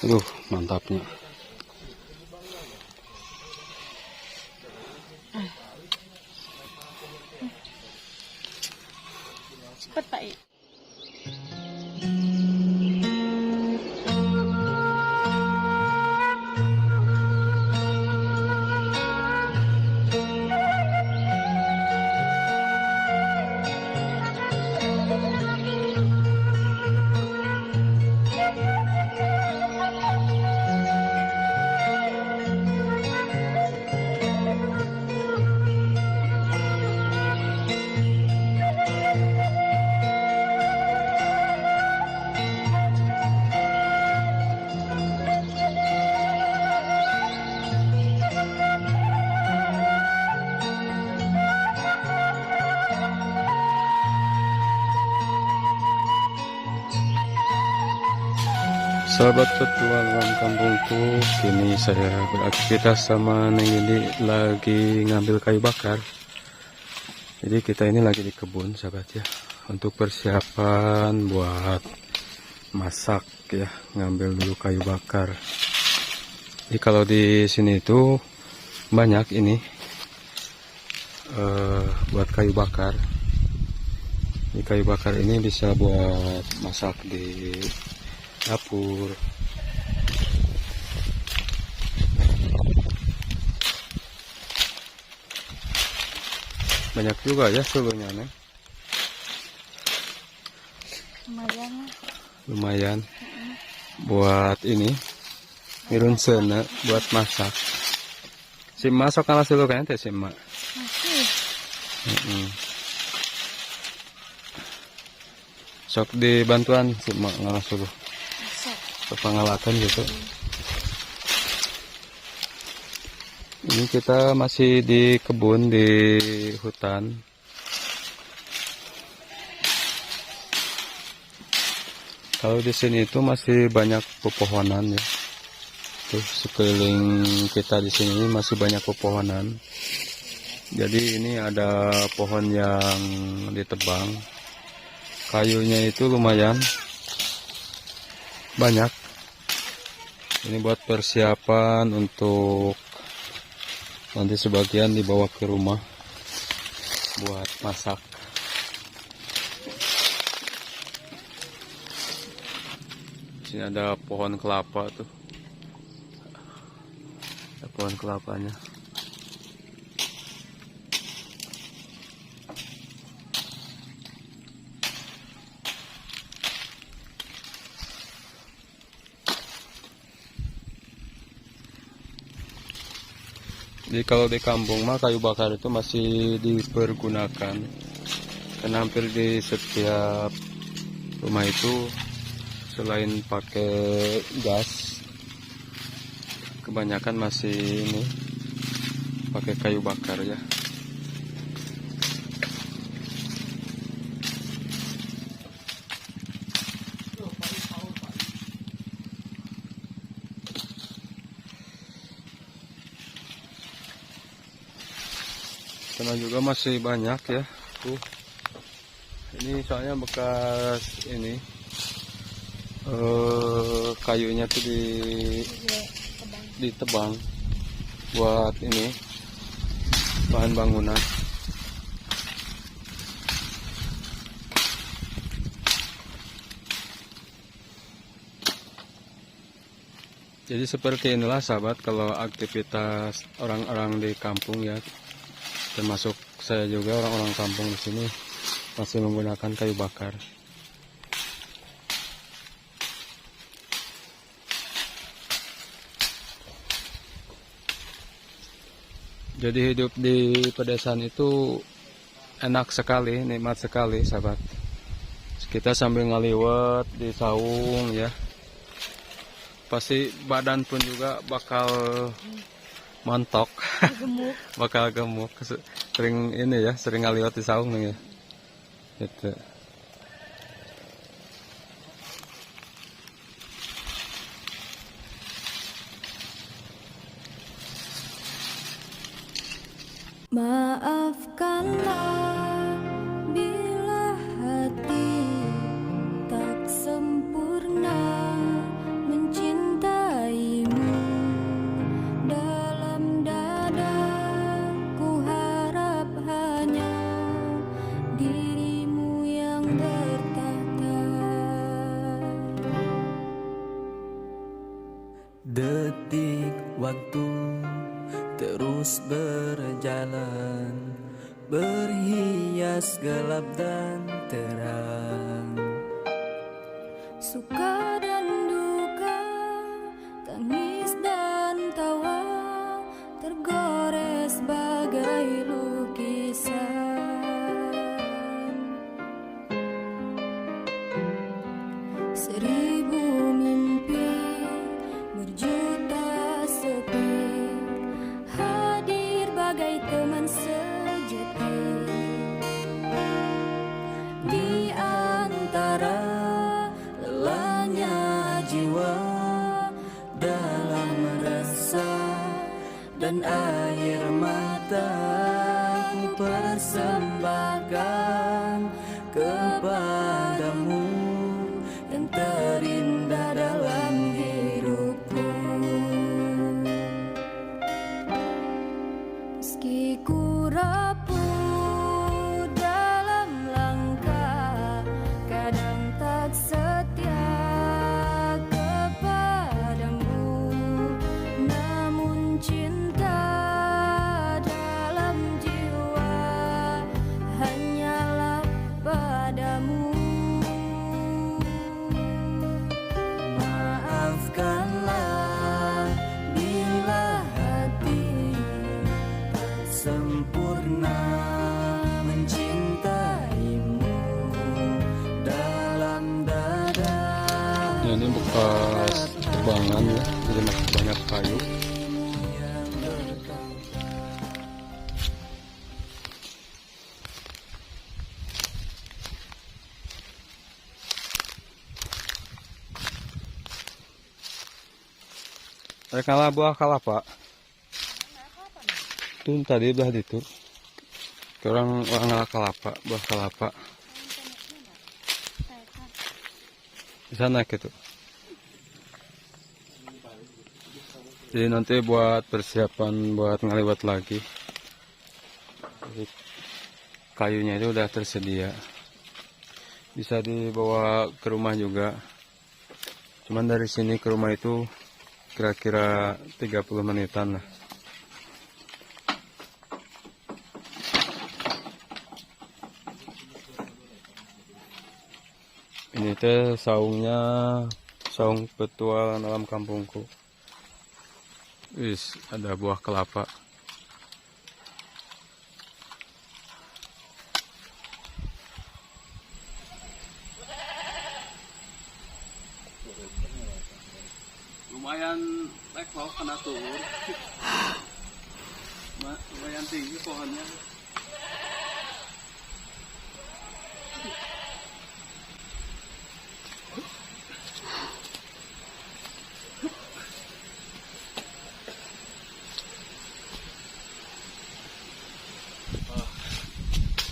Aduh, mantapnya. Cepat Pak. Sahabat petualang kampungku, kini saya beraktivitas sama Neng Indi lagi ngambil kayu bakar. Jadi kita ini lagi di kebun, sahabat ya, untuk persiapan buat masak ya, ngambil dulu kayu bakar. Jadi kalau di sini itu banyak ini buat kayu bakar. Ini kayu bakar ini bisa buat masak di dapur. Banyak juga ya seluruhnya, Neng. Lumayan lah. Lumayan buat ini mirun sena buat masak. Si masuk kalah dulu kan teh si mak. Masih. Sok di bantuan si mak ngalah dulu. Pengalatan gitu. Ini kita masih di kebun di hutan. Kalau di sini itu masih banyak pepohonan ya. Tuh sekeliling kita di sini masih banyak pepohonan. Jadi ini ada pohon yang ditebang. Kayunya itu lumayan banyak. Ini buat persiapan untuk nanti sebagian dibawa ke rumah buat masak. Sini ada pohon kelapa tuh. Ada pohon kelapanya. Jadi kalau di kampung mah kayu bakar itu masih dipergunakan, karena hampir di setiap rumah itu selain pakai gas, kebanyakan masih ini pakai kayu bakar ya. Karena juga masih banyak ya. Tuh. Ini soalnya bekas ini kayunya tuh ditebang buat ini bahan bangunan. Jadi seperti inilah sahabat kalau aktivitas orang-orang di kampung ya, termasuk saya juga, orang-orang kampung di sini masih menggunakan kayu bakar. Jadi hidup di pedesaan itu enak sekali, nikmat sekali sahabat. Kita sambil ngaliwat di saung ya, pasti badan pun juga bakal montok, Gemuk. bakal gemuk. Sering ini ya, sering ngaliwat di saung nih ya. Gitu. Maafkanlah bila hati tak sempurna mencintai. Detik waktu terus berjalan, berhias gelap dan terang. Suka dan duka, tangis dan tawa, tergores bagai lukisan. Seribu mimpi, berjuta sepi, hadir bagai teman sejati. Di antara lelahnya jiwa, dalam resah dan air mata, ku persembahkan kepadamu yang terindah dalam hidupku. Meski ku rapuh dalam langkah, kadang tak setia kepadamu, namun cinta dalam jiwa hanyalah padamu. Maafkanlah bila hati tak sempurna mencintaimu dalam dada. Nah, ini bekas tebangan ya, jadi masih banyak kayu. Yang berkata Ada kalah buah kelapa. Itu tadi belah itu. Orang ngalah kelapa, buah kelapa. Di sana gitu. Jadi nanti buat persiapan buat ngaliwat lagi. Jadi kayunya itu udah tersedia. Bisa dibawa ke rumah juga. Cuman dari sini ke rumah itu kira-kira 30 menitan lah. Ini teh saungnya, saung petualang dalam kampungku. Wis, ada buah kelapa. Lumayan level kena turun. Lumayan tinggi pohonnya.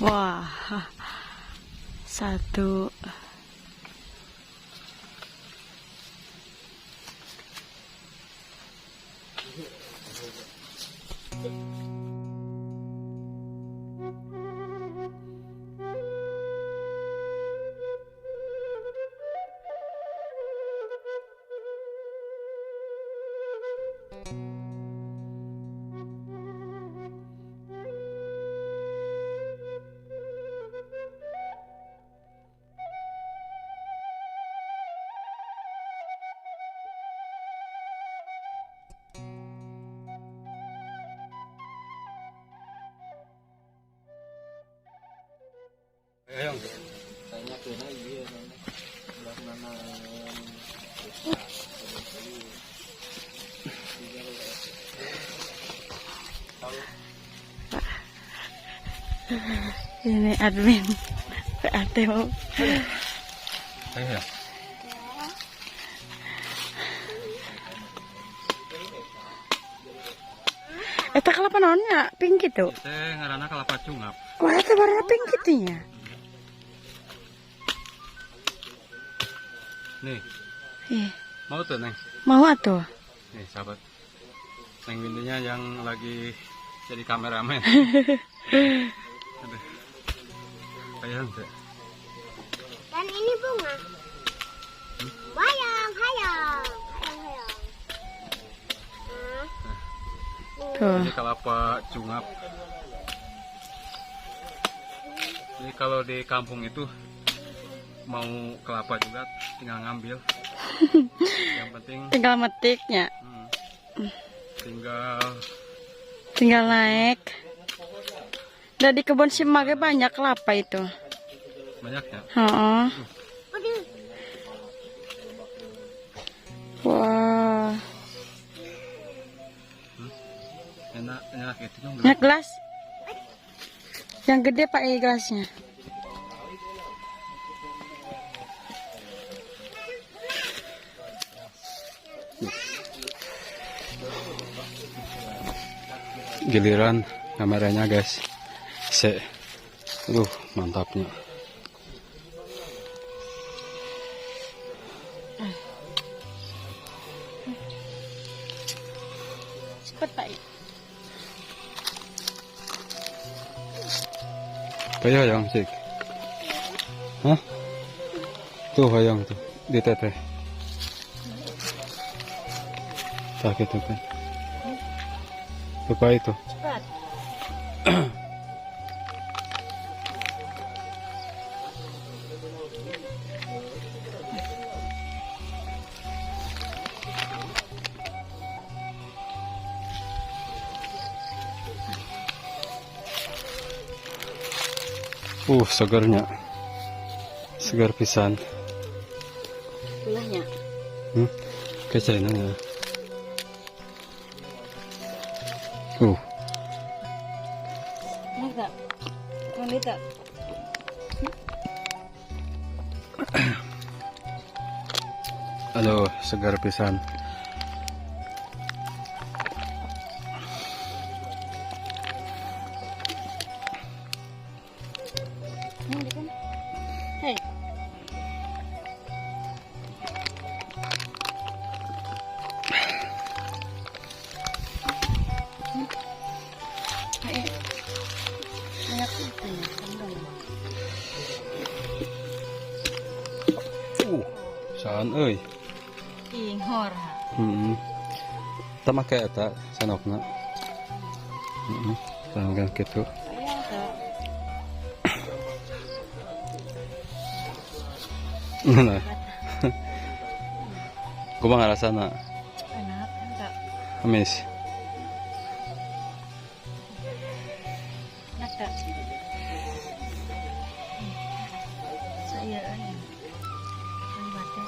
Wah, satu. Ayo. Ini admin PATO. Ayo. Eta kelapa naonnya pink gitu. Teh ngaranna kelapa cungap. Wah, eta warna pink gitunya. Nih, Ih, mau tuh Neng? mau atuh. Nih sahabat, Neng Windinya yang lagi jadi kameramen. Aduh, sayang tuh. Dan ini bunga. Bayang, hayang. Hayang, hayang. Tuh. Ini kelapa cungap. Jadi kalau di kampung itu mau kelapa juga tinggal ngambil. Yang penting Tinggal metiknya. tinggal Naik. Dan di kebun si Mage banyak kelapa itu. banyaknya. Heeh. Wah. Enak itu dong. Nah, gelas. Yang gede Pak gelasnya. Giliran kameranya guys. Mantapnya. Cepet Pak. Kayak hayang cik. Hah? Tuh hayang tuh di teteh. Tak gitu kan. Lupa itu. Cepat. Segarnya. Segar pisan. Buahnya. Kecainan ya. Enggak. Wanita. Aduh, segar pisan. Hei. Banyak itu ya, Saan euy. Inghor. Ta make eta sanokna. Tanggal kitu. Nah. Kumaha rasana? Enak, enggak. Amis. Enak enggak? Saya ini. Batin.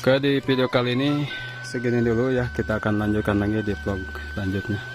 Oke, di video kali ini segini dulu ya. Kita akan lanjutkan lagi di vlog selanjutnya.